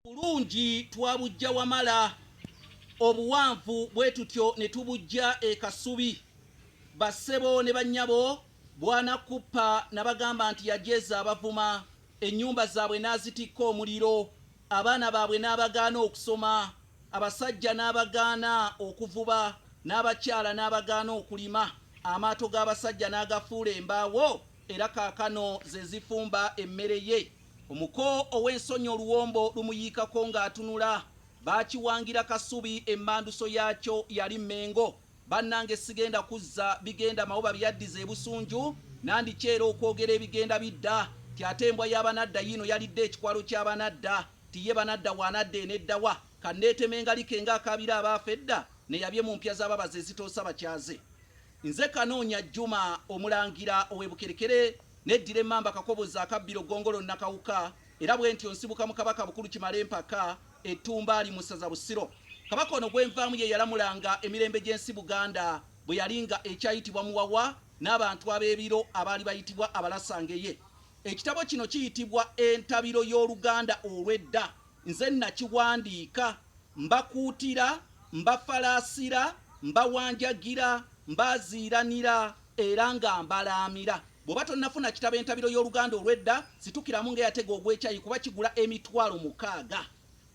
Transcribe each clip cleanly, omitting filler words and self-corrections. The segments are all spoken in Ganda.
Bulungi twabujja wamala obuwanvu bwe tutyo ne tubujja e Kasubi. Bassebo ne bannyabo bwana Kuppa nabagamba nti yajeza abavuma, ennyumba zaabwe n'azitikka omuliro, abaana baabwe n'abagaana okusoma, abasajja n'abagaana okuvuba, n'abakyala n'abagaana okulima, amaato g'abasajja n'agafuula embaawo, era kaakano ze zifumba emmere ye. Omuko ow'ensonyi oluwombo lumuyiikako ng'atunula. Baakiwangira Kasubi, emmanduso yaakyo yali Mmengo. Bannange sigenda kuzza bigenda mawoba byaddiza ebusunju, nandikyera okwogera ebigenda bidda. Ti ate embwa y'abanadda yino yalidde ekikwalo ky'abanadda, ti ye banadda bw'anadda eneddawa. Kanneetemengalike ng'akabira abaafa edda, ne yabye mu mpya z'ababazi ezitoosa bakyaze. Nze Kanoonya Juma omulangira ow'ebukerekere, neddira emmamba Kakobozi akabbiro Gongolo Nakawuka, era bwe ntyo nsibuka mu Kabaka Bukulu Kimala Empaka, Ettumba ali mu ssaza Busiro. Kabaka ono gwenvaamu ye yalamulanga emirembe gy'ensi Buganda bwe yalinga ekyayitibwa Muwawa n'abantu ab'ebiro abaali bayitibwa Abalasangeye. Ekitabo kino kiyitibwa Entabiro y'Oluganda olw'edda. Nze nakiwandiika, mbakuutira, mbafalaasira, mbawanjagira, mbaziiranira era nga mbalaamira. Bw'oba tonnafuna kitabo Entabiro y'Oluganda olw'edda, situkiramu ng'eyatega ogw'ekyayi kuba kigula $600.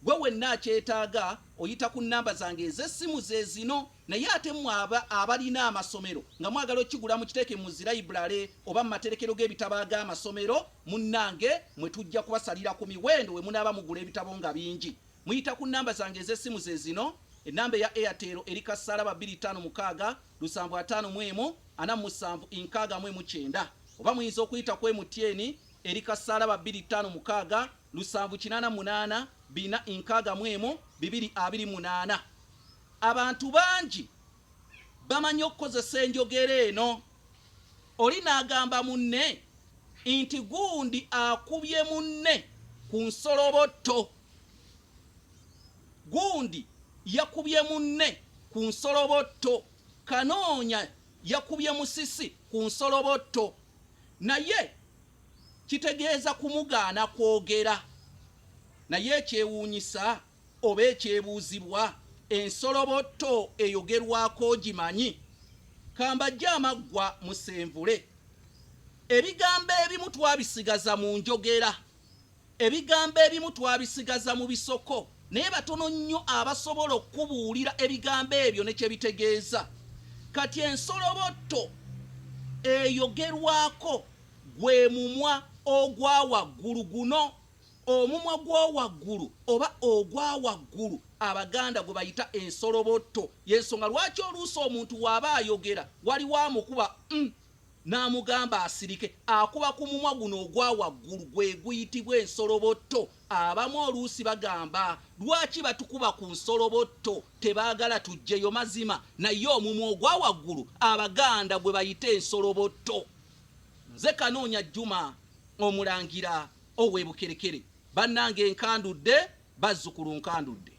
Gwe wenna akyetaaga oyita ku nnamba zange ez'essimu ze zino, naye ate mmwe abalina amasomero nga mwagala okigula mukiteeke mu zirayiburale oba mu materekero g'ebitabo ag'amasomero, munnange mwe tujja kubasalira ku miwendo we munaaba mugula ebitabo nga bingi. Muyita ku nnamba zange ez'essimu ze zino. Ennamba eya Airtel eri kasaalaba 256 751 47 69, oba muyinza okuyita ku MTN eri kasaalaba 256 788 461 228. Abantu bangi bamanyi okukozesa enjogera eno. Oli n'agamba munne nti gundi akubye munne ku nsolobotto. Gundi yakubye munne ku nsolobotto. Kanoonya yakubye musisi ku nsolobotto. Naye kitegeeza kumugaana kwogera. Naye ekyewuunyisa oba ekyebuuzibwa, ensolobotto eyogerwako gimanyi. Kambajja amaggwa musenvule. Ebigambo ebimu twabisigaza mu njogera, ebigambo ebimu twabisigaza mu bisoko, naye batono nnyo abasobola okubuulira ebigambo ebyo ne kye bitegeeza. Kati ensolobotto eyogerwako gwe mumwa ogwa waggulu guno. Omumwa gw'owaggulu oba ogwa waggulu Abaganda gwe bayita ensolobotto. Y'ensonga lwaki oluusi omuntu w'aba ayogera waliwo amukuba n'amugamba asirike, akuba ku mumwa guno ogwa waggulu gwe guyitibwa ensolobotto. Abamu oluusi bagamba lwaki batukuba ku nsolobotto tebaagala tujjeyo mazima, naye omumwa ogwa waggulu Abaganda gwe bayita ensolobotto. Nze Kanoonya Juma omulangira ow'ebukerekere. Bannange nkandudde, bazzukulu nkandudde.